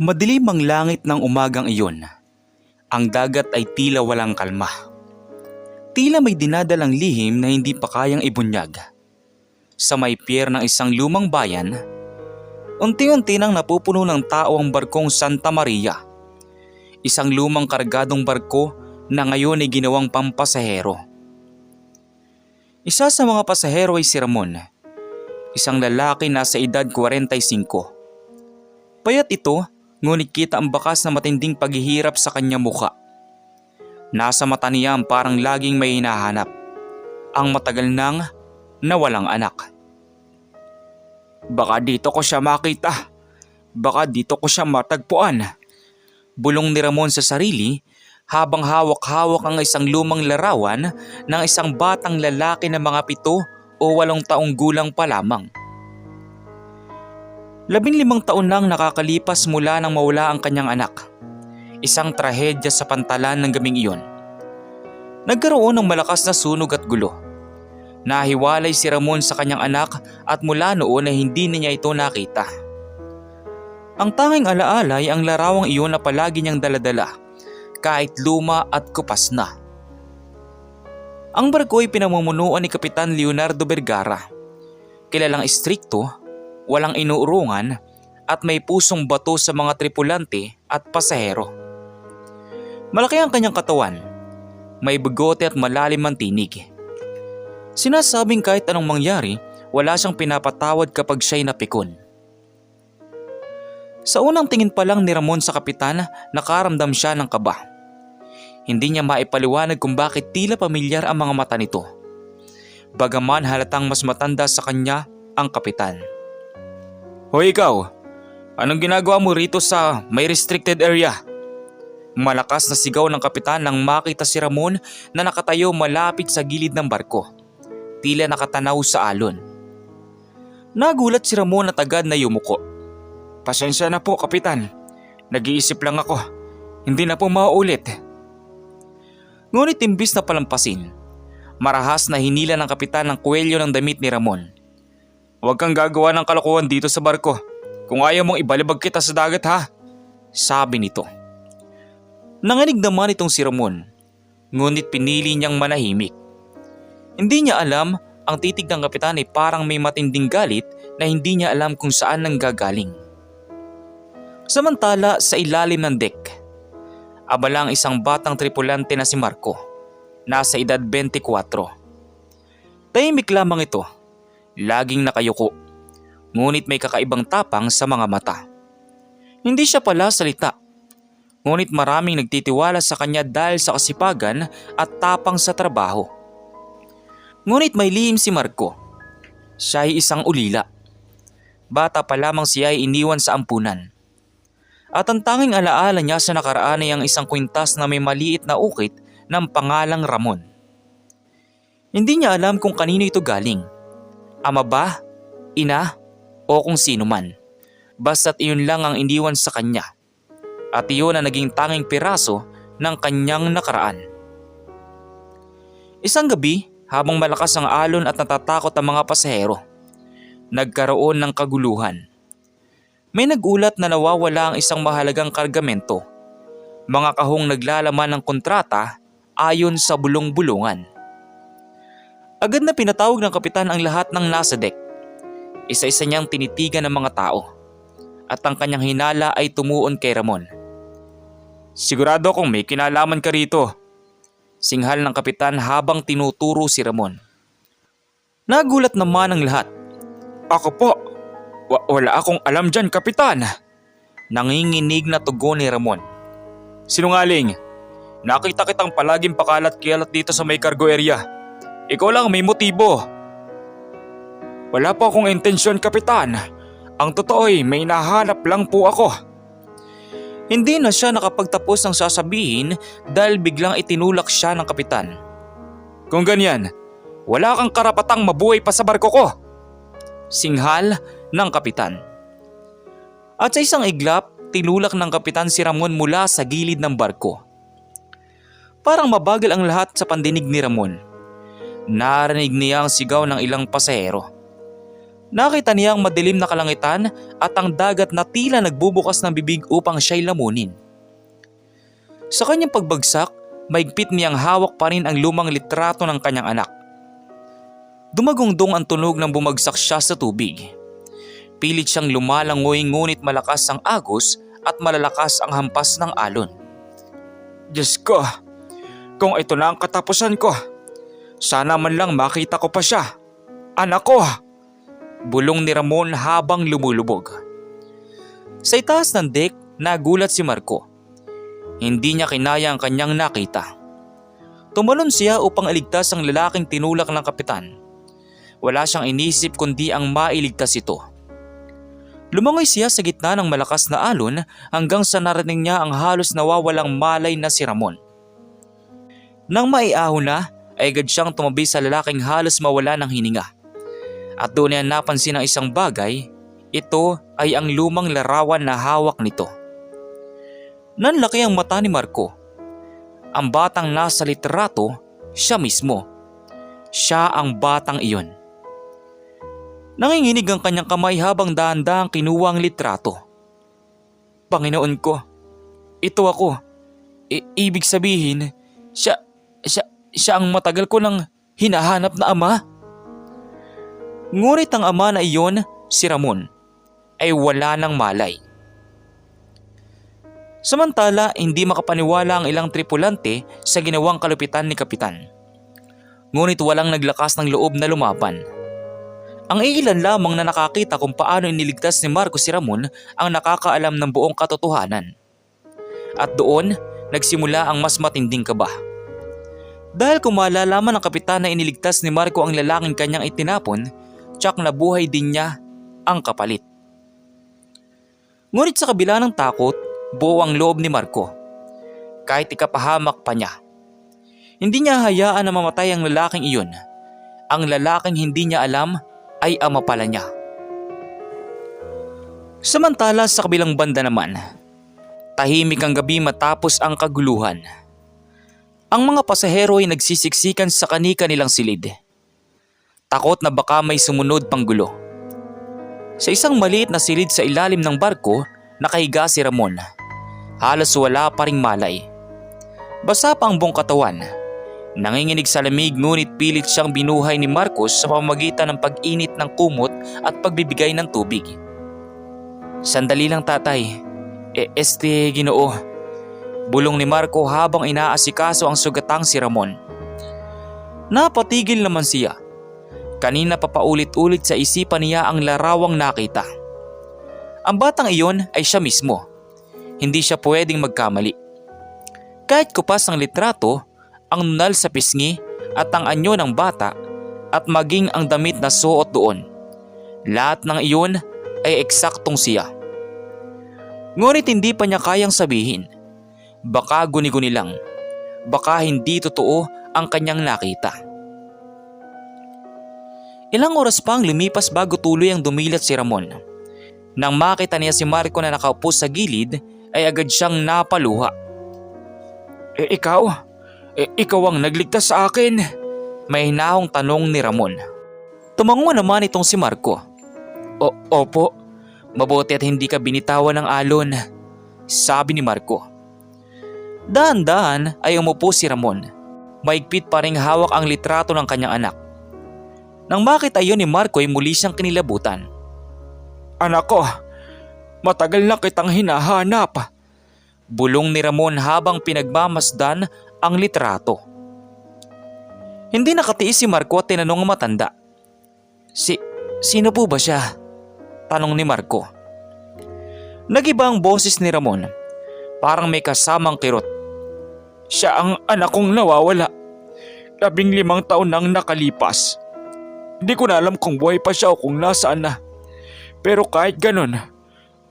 Madilim ang langit ng umagang iyon. Ang dagat ay tila walang kalma. Tila may dinadalang lihim na hindi pa kayang ibunyag. Sa may pier ng isang lumang bayan, unti-unti nang napupuno ng tao ang barkong Santa Maria. Isang lumang kargadong barko na ngayon ay ginawang pampasahero. Isa sa mga pasahero ay si Ramon, isang lalaki na sa edad 45. Payat ito, ngunit kita ang bakas na matinding paghihirap sa kanyang muka. Nasa mata niya ang parang laging may hinahanap, ang matagal nang nawalang anak. Baka dito ko siya makita, baka dito ko siya matagpuan. Bulong ni Ramon sa sarili habang hawak-hawak ang isang lumang larawan ng isang batang lalaki na mga 7 o 8 taong gulang pa lamang. 15 taon nang nakakalipas mula nang mawala ang kanyang anak. Isang trahedya sa pantalan ng gabing iyon. Nagkaroon ng malakas na sunog at gulo. Nahiwalay si Ramon sa kanyang anak at mula noon ay hindi niya ito nakita. Ang tanging alaala ay ang larawang iyon na palagi niyang daladala, kahit luma at kupas na. Ang barko ay pinamumunuan ni Kapitan Leonardo Vergara. Kilalang istrikto, walang inuurungan at may pusong bato sa mga tripulante at pasahero. Malaki ang kanyang katawan, may bigote at malalim ang tinig. Sinasabing kahit anong mangyari, wala siyang pinapatawad kapag siya'y napikon. Sa unang tingin pa lang ni Ramon sa kapitan, nakaramdam siya ng kaba. Hindi niya maipaliwanag kung bakit tila pamilyar ang mga mata nito. Bagaman halatang mas matanda sa kanya ang kapitan. Hoy ikaw, anong ginagawa mo rito sa may restricted area? Malakas na sigaw ng kapitan nang makita si Ramon na nakatayo malapit sa gilid ng barko. Tila nakatanaw sa alon. Nagulat si Ramon at agad na yumuko. Pasensya na po kapitan, nag-iisip lang ako, hindi na po mauulit. Ngunit imbis na palampasin, marahas na hinila ng kapitan ng kuwelyo ng damit ni Ramon. Huwag kang gagawa ng kalokohan dito sa barko, kung ayaw mong ibalibag kita sa dagat ha, sabi nito. Nanginig naman itong si Ramon, ngunit pinili niyang manahimik. Hindi niya alam ang titig ng kapitan ay parang may matinding galit na hindi niya alam kung saan nanggagaling. Samantala sa ilalim ng deck, abala ang isang batang tripulante na si Marco, nasa edad 24. Tahimik lamang ito, laging nakayuko, ngunit may kakaibang tapang sa mga mata. Hindi siya pala salita, ngunit maraming nagtitiwala sa kanya dahil sa kasipagan at tapang sa trabaho. Ngunit may lihim si Marco. Siya ay isang ulila. Bata pa lamang siya ay iniwan sa ampunan. At ang tanging alaala niya sa nakaraan ay ang isang kwintas na may maliit na ukit ng pangalang Ramon. Hindi niya alam kung kanino ito galing. Ama ba, ina, o kung sino man. Basta't iyon lang ang iniwan sa kanya. At iyon ang naging tanging piraso ng kanyang nakaraan. Isang gabi, habang malakas ang alon at natatakot ang mga pasahero, nagkaroon ng kaguluhan. May nagulat na nawawala ang isang mahalagang kargamento. Mga kahong naglalaman ng kontrata ayon sa bulong-bulungan. Agad na pinatawag ng kapitan ang lahat ng nasa deck. Isa-isa niyang tinitigan ng mga tao. At ang kanyang hinala ay tumuon kay Ramon. Sigurado kung may kinalaman ka rito, singhal ng kapitan habang tinuturo si Ramon. Nagulat naman ang lahat. Ako po, wala akong alam dyan kapitan. Nanginginig na tugon ni Ramon. Sinungaling, nakita kitang palaging pakalat-kialat dito sa may cargo area. Ikaw lang may motibo. Wala po akong intensyon kapitan. Ang totoo ay may nahanap lang po ako. Hindi na siya nakapagtapos ng sasabihin dahil biglang itinulak siya ng kapitan. Kung ganyan, wala kang karapatang mabuhay pa sa barko ko, singhal ng kapitan. At sa isang iglap, tinulak ng kapitan si Ramon mula sa gilid ng barko. Parang mabagal ang lahat sa pandinig ni Ramon. Narinig niya ang sigaw ng ilang pasahero. Nakita niya ang madilim na kalangitan at ang dagat na tila nagbubukas ng bibig upang siya'y lamunin. Sa kanyang pagbagsak, maigpit niyang hawak pa rin ang lumang litrato ng kanyang anak. Dumagungdong ang tunog nang bumagsak siya sa tubig. Pilit siyang lumalangoy ngunit malakas ang agos at malalakas ang hampas ng alon. Diyos ko, kung ito na ang katapusan ko, sana man lang makita ko pa siya. Anak ko! Bulong ni Ramon habang lumulubog. Sa itaas ng deck, nagulat si Marco. Hindi niya kinaya ang kanyang nakita. Tumalon siya upang iligtas ang lalaking tinulak ng kapitan. Wala siyang inisip kundi ang mailigtas ito. Lumangoy siya sa gitna ng malakas na alon hanggang sa narinig niya ang halos nawawalang malay na si Ramon. Nang maiahon na, ay agad siyang tumabi sa lalaking halos mawala ng hininga. At doon niya napansin ang isang bagay, ito ay ang lumang larawan na hawak nito. Nanlaki ang mata ni Marco. Ang batang nasa litrato, siya mismo. Siya ang batang iyon. Nanginginig ang kanyang kamay habang dahan-dahang kinuha ang litrato. Panginoon ko, ito ako. Ibig sabihin, siya ang matagal ko nang hinahanap na ama. Ngunit ang ama na iyon, si Ramon, ay wala ng malay. Samantala, hindi makapaniwala ang ilang tripulante sa ginawang kalupitan ni Kapitan. Ngunit walang naglakas ng loob na lumaban. Ang iilan lamang na nakakita kung paano iniligtas ni Marco si Ramon ang nakakaalam ng buong katotohanan. At doon, nagsimula ang mas matinding kaba. Dahil kung malalaman ng kapitan na iniligtas ni Marco ang lalaking kanyang itinapon, tsak na buhay din niya ang kapalit. Ngunit sa kabila ng takot, buo ang loob ni Marco. Kahit ikapahamak pa niya. Hindi niya hayaan na mamatay ang lalaking iyon. Ang lalaking hindi niya alam ay ama pala niya. Samantala sa kabilang banda naman, tahimik ang gabi matapos ang kaguluhan. Ang mga pasahero ay nagsisiksikan sa kani-kanilang silid. Takot na baka may sumunod pang gulo. Sa isang maliit na silid sa ilalim ng barko, nakahiga si Ramon. Halos wala pa ring malay. Basa pa ang buong katawan. Nanginginig sa lamig ngunit pilit siyang binuhay ni Marcos sa pamamagitan ng pag-init ng kumot at pagbibigay ng tubig. Sandali lang tatay. Ginoo. Bulong ni Marco habang inaasikaso ang sugatang si Ramon. Napatigil naman siya. Kanina pa paulit-ulit sa isipan niya ang larawang nakita. Ang batang iyon ay siya mismo. Hindi siya pwedeng magkamali. Kahit kupas ang litrato, ang nunal sa pisngi at ang anyo ng bata at maging ang damit na suot doon. Lahat ng iyon ay eksaktong siya. Ngunit hindi pa niya kayang sabihin. Baka guni-guni lang. Baka hindi totoo ang kanyang nakita. Ilang oras pang lumipas bago tuloy ang dumilat si Ramon. Nang makita niya si Marco na nakaupo sa gilid, ay agad siyang napaluha. Ikaw ang nagligtas sa akin? May hinahong tanong ni Ramon. Tumango naman itong si Marco. Opo, mabuti at hindi ka binitawan ng alon, sabi ni Marco. Dahan-dahan ay umupo si Ramon. Maigpit pa ring hawak ang litrato ng kanyang anak. Nang makita iyon ni Marco ay muli siyang kinilabutan. Anak ko, matagal na kitang hinahanap. Bulong ni Ramon habang pinagmamasdan ang litrato. Hindi nakatiis si Marco at tinanong ang matanda. Sino po ba siya? Tanong ni Marco. Nagiba ang boses ni Ramon. Parang may kasamang kirot. Siya ang anak kong nawawala. 15 taon nang nakalipas. Hindi ko na alam kung buhay pa siya o kung nasaan na. Pero kahit ganun,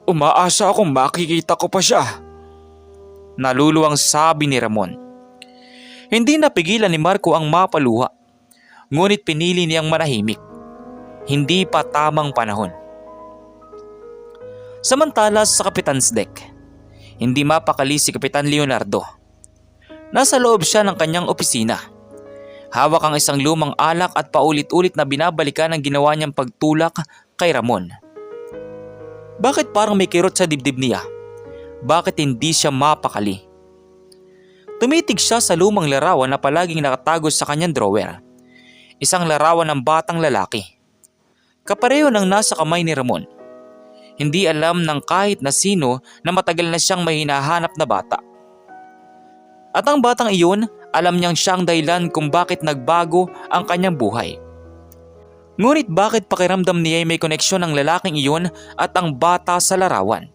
umaasa akong makikita ko pa siya. Naluluwang sabi ni Ramon. Hindi napigilan ni Marco ang mapaluha. Ngunit pinili niyang manahimik. Hindi pa tamang panahon. Samantala sa Kapitan's deck, hindi mapakali si Kapitan Leonardo. Nasa loob siya ng kanyang opisina. Hawak ang isang lumang alak at paulit-ulit na binabalikan ang ginawa niyang pagtulak kay Ramon. Bakit parang may kirot sa dibdib niya? Bakit hindi siya mapakali? Tumitig siya sa lumang larawan na palaging nakatago sa kanyang drawer. Isang larawan ng batang lalaki. Kapareho ng nasa kamay ni Ramon. Hindi alam ng kahit na sino na matagal na siyang may hinahanap na bata. At ang batang iyon, alam niyang siyang dahilan kung bakit nagbago ang kanyang buhay. Ngunit bakit pakiramdam niya ay may koneksyon ng lalaking iyon at ang bata sa larawan?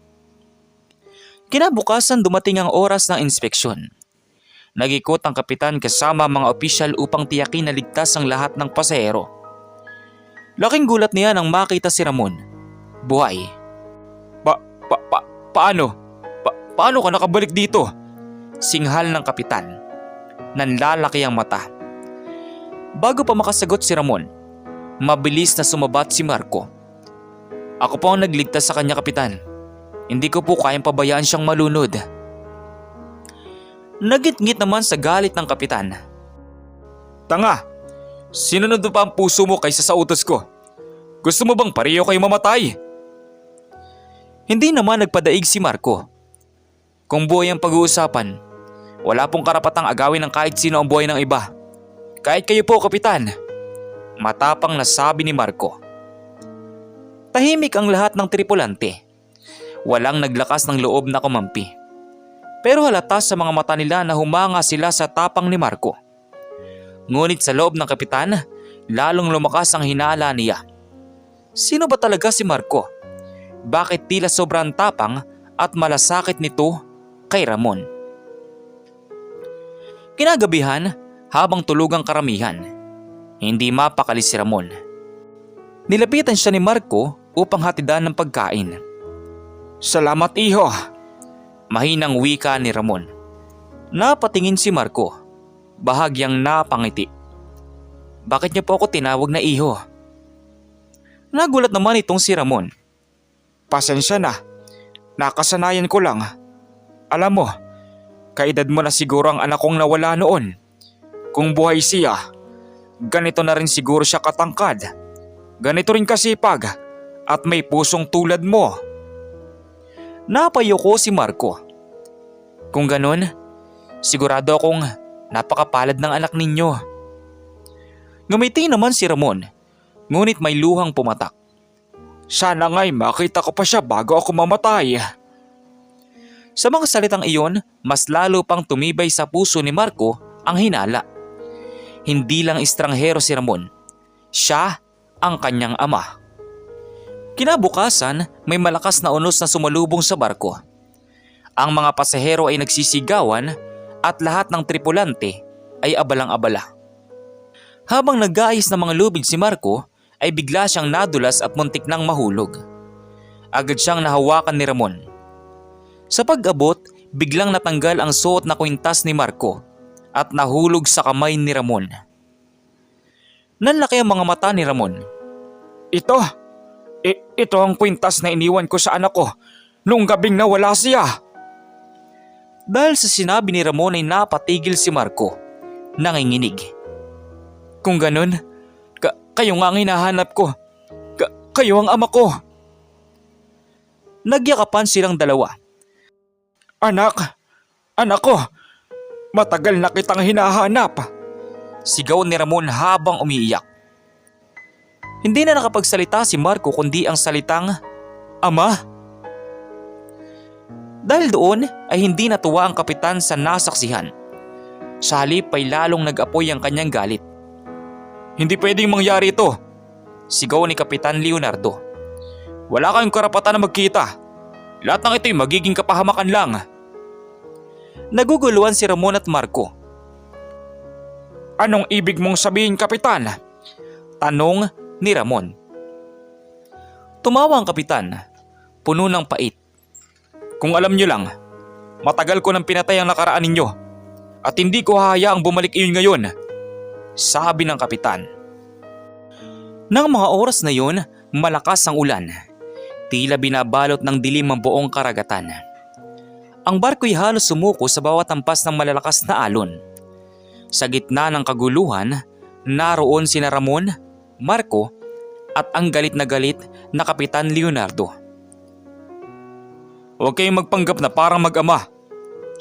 Kinabukasan dumating ang oras ng inspeksyon. Nag-ikot ang kapitan kasama mga opisyal upang tiyakin na ligtas ang lahat ng pasahero. Laking gulat niya nang makita si Ramon. Buhay. Paano ka nakabalik dito? Singhal ng kapitan. Nanlalaki ang mata. Bago pa makasagot si Ramon, mabilis na sumabat si Marco. Ako po ang nagligtas sa kanya, kapitan. Hindi ko po kayang pabayaan siyang malunod. Nagit-ngit naman sa galit ng kapitan. Tanga! Sinunod mo pa ang puso mo kaysa sa utos ko. Gusto mo bang pareho kayo mamatay? Hindi naman nagpadaig si Marco. Kung buhay ang pag-uusapan, wala pong karapatang agawin ng kahit sino ang buhay ng iba. Kahit kayo po, kapitan. Matapang na sabi ni Marco. Tahimik ang lahat ng tripulante. Walang naglakas ng loob na kumampi. Pero halata sa mga mata nila na humanga sila sa tapang ni Marco. Ngunit sa loob ng kapitan, lalong lumakas ang hinala niya. Sino ba talaga si Marco? Bakit tila sobrang tapang at malasakit nito kay Ramon? Kinagabihan, habang tulog ang karamihan, hindi mapakali si Ramon. Nilapitan siya ni Marco upang hatidan ng pagkain. Salamat, iho. Mahinang wika ni Ramon. Napatingin si Marco. Bahagyang napangiti. Bakit niyo po ako tinawag na iho? Nagulat naman itong si Ramon. Pasensya na. Nakasanayan ko lang. Alam mo, kaedad mo na siguro ang anak kong nawala noon. Kung buhay siya, ganito na rin siguro siya katangkad. Ganito rin kasipag at may pusong tulad mo. Napayuko si Marco. Kung ganun, sigurado akong napakapalad ng anak ninyo. Ngumiti naman si Ramon, ngunit may luhang pumatak. Sana nga'y makita ko pa siya bago ako mamatay. Sa mga salitang iyon, mas lalo pang tumibay sa puso ni Marco ang hinala. Hindi lang estranghero si Ramon. Siya ang kanyang ama. Kinabukasan, may malakas na unos na sumalubong sa barko. Ang mga pasahero ay nagsisigawan at lahat ng tripulante ay abalang-abala. Habang nag-aayos ng mga lubid si Marco, ay bigla siyang nadulas at muntik nang mahulog. Agad siyang nahawakan ni Ramon. Sa pag-abot, biglang natanggal ang suot na kwintas ni Marco at nahulog sa kamay ni Ramon. Nanlaki ang mga mata ni Ramon. Ito ang kwintas na iniwan ko sa anak ko noong gabing nawala siya. Dahil sa sinabi ni Ramon ay napatigil si Marco. Nanginginig. Kung ganun, kayo nga ang hinahanap ko. Kayo ang ama ko. Nagyakapan silang dalawa. Anak ko, matagal na kitang hinahanap. Sigaw ni Ramon habang umiiyak. Hindi na nakapagsalita si Marco kundi ang salitang, Ama? Dahil doon ay hindi natuwa ang kapitan sa nasaksihan. Sa halip ay lalong nag-apoy ang kanyang galit. Hindi pwedeng mangyari ito, sigaw ni Kapitan Leonardo. Wala kayong karapatan na magkita. Lahat ng ito'y magiging kapahamakan lang. Naguguluhan si Ramon at Marco. Anong ibig mong sabihin, Kapitan? Tanong ni Ramon. Tumawa ang kapitan, puno ng pait. Kung alam niyo lang, matagal ko nang pinatay ang nakaraan ninyo at hindi ko hahayaang bumalik iyon ngayon, sabi ng kapitan. Nang mga oras na yun, malakas ang ulan. Tila binabalot ng dilim ang buong karagatan. Ang barko'y halos sumuko sa bawat hampas ng malalakas na alon. Sa gitna ng kaguluhan, naroon sina Ramon, Marco at ang galit na Kapitan Leonardo. "Huwag kayong magpanggap na parang mag-ama,"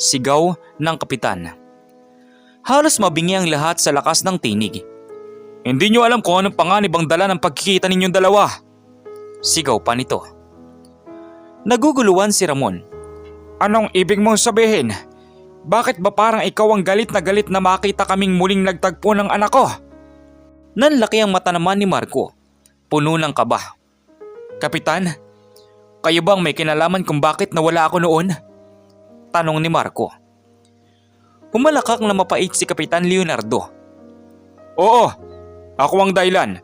sigaw ng kapitan. Halos mabingi ang lahat sa lakas ng tinig. "Hindi nyo alam kung anong panganib ang dala ng pagkikita ninyong dalawa," sigaw pa nito. Naguguluhan si Ramon. "Anong ibig mong sabihin? Bakit ba parang ikaw ang galit na makita kaming muling nagtagpo ng anak ko?" Nanlaki ang mata naman ni Marco, puno ng kaba. "Kapitan, kayo bang may kinalaman kung bakit nawala ako noon?" tanong ni Marco. Humalakak na mapait si Kapitan Leonardo. "Oo, ako ang dahilan.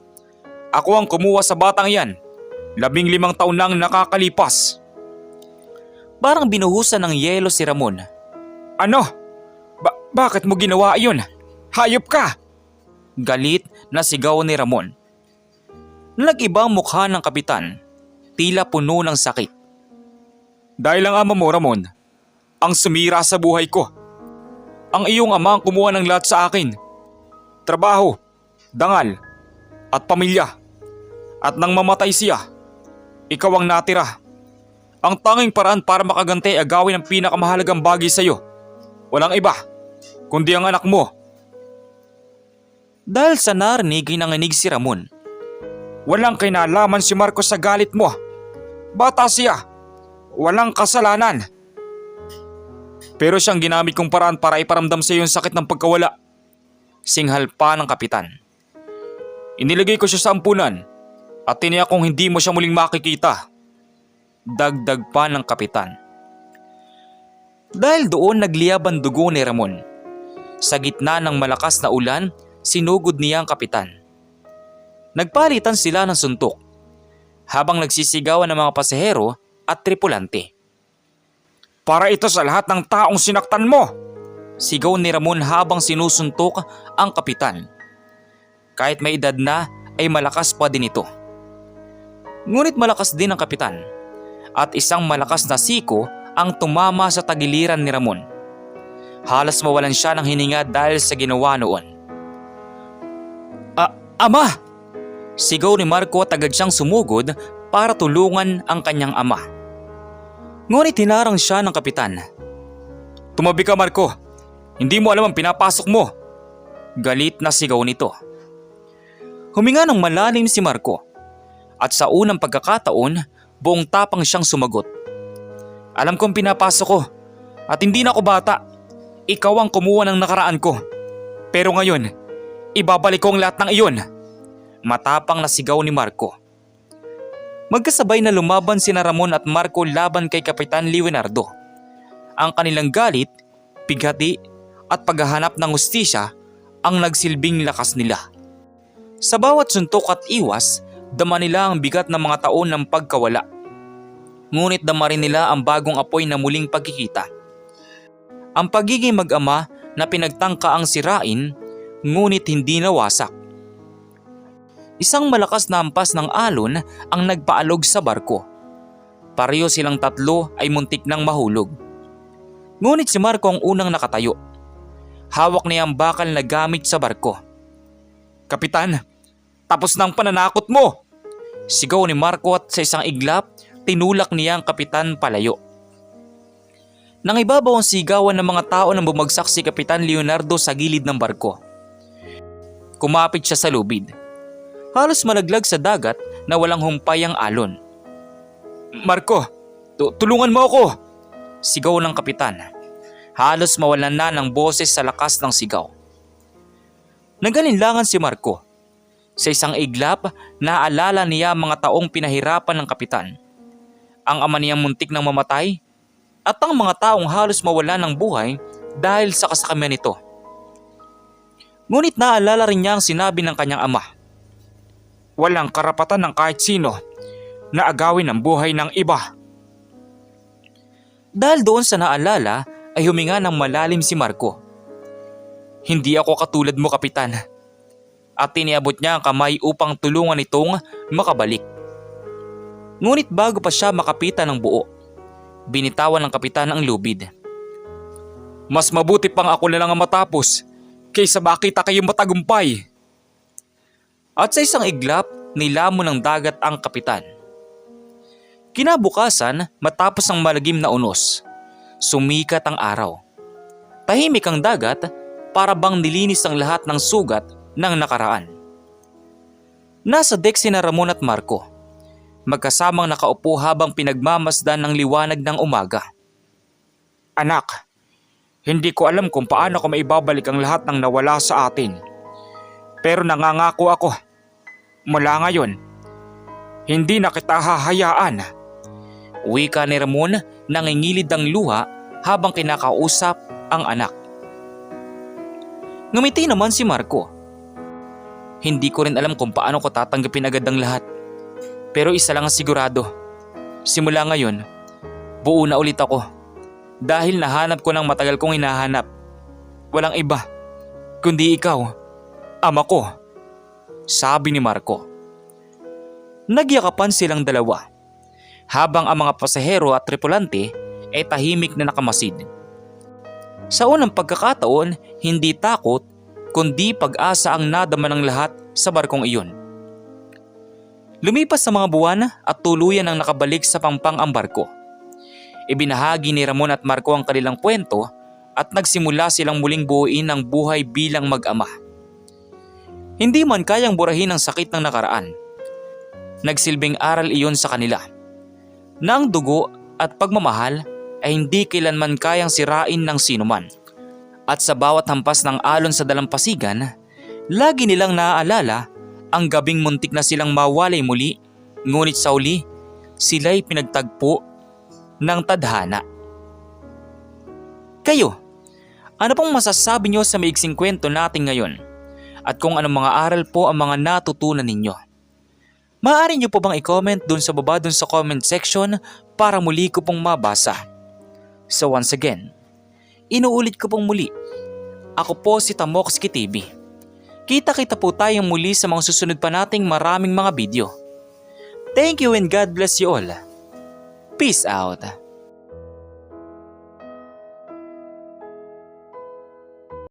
Ako ang kumuha sa batang yan. 15 taon nang nakakalipas." Parang binuhusan ng yelo si Ramon. "Ano? Bakit mo ginawa iyon? Hayop ka!" Galit na sigaw ni Ramon. Nag-iba ang mukha ng kapitan, tila puno ng sakit. "Dahil ang ama mo, Ramon, ang sumira sa buhay ko. Ang iyong ama ang kumuha ng lahat sa akin. Trabaho, dangal, at pamilya. At nang mamatay siya, ikaw ang natira. Ang tanging paraan para makaganti ay agawin ang pinakamahalagang bagay sa iyo. Walang iba, kundi ang anak mo." Dahil sa narinig ay nanginig si Ramon. "Walang kinalaman si Marcos sa galit mo. Bata siya, walang kasalanan. Pero siyang ginamit kong paraan para iparamdam sa iyo yung sakit ng pagkawala." Singhal pa ng kapitan. "Inilagay ko siya sa ampunan at tiniyak kong hindi mo siya muling makikita." Dagdag pa ng kapitan. Dahil doon nagliyab ang dugo ni Ramon. Sa gitna ng malakas na ulan, sinugod niya ang kapitan. Nagpalitan sila ng suntok habang nagsisigawan ng mga pasahero at tripulante. "Para ito sa lahat ng taong sinaktan mo!" sigaw ni Ramon habang sinusuntok ang kapitan. Kahit may edad na ay malakas pa din ito. Ngunit malakas din ang kapitan at isang malakas na siko ang tumama sa tagiliran ni Ramon. Halos mawalan siya ng hininga dahil sa ginawa noon. Ama!" sigaw ni Marco at agad siyang sumugod para tulungan ang kanyang ama. Ngunit hinarang siya ng kapitan. "Tumabi ka, Marco. Hindi mo alam ang pinapasok mo." Galit na sigaw nito. Huminga ng malalim si Marco at sa unang pagkakataon, buong tapang siyang sumagot. "Alam kong pinapasok ko at hindi na ako bata. Ikaw ang kumuha ng nakaraan ko. Pero ngayon, ibabalik ko ang lahat ng iyon." Matapang na sigaw ni Marco. Magkasabay na lumaban sina Ramon at Marco laban kay Kapitan Leonardo. Ang kanilang galit, pighati at paghahanap ng hustisya ang nagsilbing lakas nila. Sa bawat suntok at iwas, dama nila ang bigat ng mga taon ng pagkawala. Ngunit dama rin nila ang bagong apoy na muling pagkikita. Ang pagiging mag-ama na pinagtangka ang sirain, ngunit hindi nawasak. Isang malakas na hampas ng alon ang nagpaalog sa barko. Pareho silang tatlo ay muntik nang mahulog. Ngunit si Marco ang unang nakatayo. Hawak niya ang bakal na gamit sa barko. "Kapitan, tapos na ang pananakot mo!" sigaw ni Marco at sa isang iglap, tinulak niya ang kapitan palayo. Nang ibabaw ang sigawan ng mga tao nang bumagsak si Kapitan Leonardo sa gilid ng barko. Kumapit siya sa lubid. Halos malaglag sa dagat na walang humpay ang alon. "Marco, tulungan mo ako!" sigaw ng kapitan. Halos mawalan na ng boses sa lakas ng sigaw. Nagalinlangan si Marco. Sa isang iglap, naalala niya ang mga taong pinahirapan ng kapitan. Ang ama niyang muntik nang mamatay at ang mga taong halos mawalan ng buhay dahil sa kasakamian nito. Ngunit naalala rin niya ang sinabi ng kanyang ama. Walang karapatan ng kahit sino na agawin ang buhay ng iba. Dahil doon sa naalala ay huminga ng malalim si Marco. Hindi ako katulad mo, kapitan. At tiniabot niya ang kamay upang tulungan itong makabalik. Ngunit bago pa siya makapitan ng buo, binitawan ng kapitan ang lubid. Mas mabuti pang ako na lang ang matapos kaysa makita kayong matagumpay. At sa isang iglap, nilamon ng dagat ang kapitan. Kinabukasan, matapos ang malagim na unos, sumikat ang araw. Tahimik ang dagat para bang nilinis ang lahat ng sugat ng nakaraan. Nasa deck sina Ramon at Marco, magkasamang nakaupo habang pinagmamasdan ng liwanag ng umaga. Anak, hindi ko alam kung paano ko maibabalik ang lahat ng nawala sa atin. Pero nangangako ako, mula ngayon, hindi na kita hahayaan. Wika ni Ramon, nangingilid ang luha habang kinakausap ang anak. Ngumiti naman si Marco. Hindi ko rin alam kung paano ko tatanggapin agad ang lahat. Pero isa lang ang sigurado. Simula ngayon, buo na ulit ako. Dahil nahanap ko ng matagal kong hinahanap. Walang iba, kundi ikaw, ama ko. Sabi ni Marco. Nagyakapan silang dalawa. Habang ang mga pasahero at tripulante ay tahimik na nakamasid. Sa unang pagkakataon, hindi takot kundi pag-asa ang nadama ng lahat sa barkong iyon. Lumipas sa mga buwan at tuluyan ang nakabalik sa pampang ang barko. Ibinahagi ni Ramon at Marco ang kanilang kwento at nagsimula silang muling buuin ang buhay bilang mag-ama. Hindi man kayang burahin ang sakit ng nakaraan. Nagsilbing aral iyon sa kanila na ang dugo at pagmamahal ay hindi kailanman kayang sirain ng sinuman. At sa bawat hampas ng alon sa dalampasigan, lagi nilang naaalala ang gabing muntik na silang mawalay muli, ngunit sa uli, sila'y pinagtagpo ng tadhana. Kayo, ano pong masasabi nyo sa maiksing kwento natin ngayon? At kung anong mga aral po ang mga natutunan ninyo? Maaari nyo po bang i-comment dun sa baba dun sa comment section para muli ko pong mabasa? So once again, inuulit ko pong muli. Ako po si Tamoxki TV. Kita-kita po tayong muli sa mga susunod pa nating maraming mga video. Thank you and God bless you all. Peace out.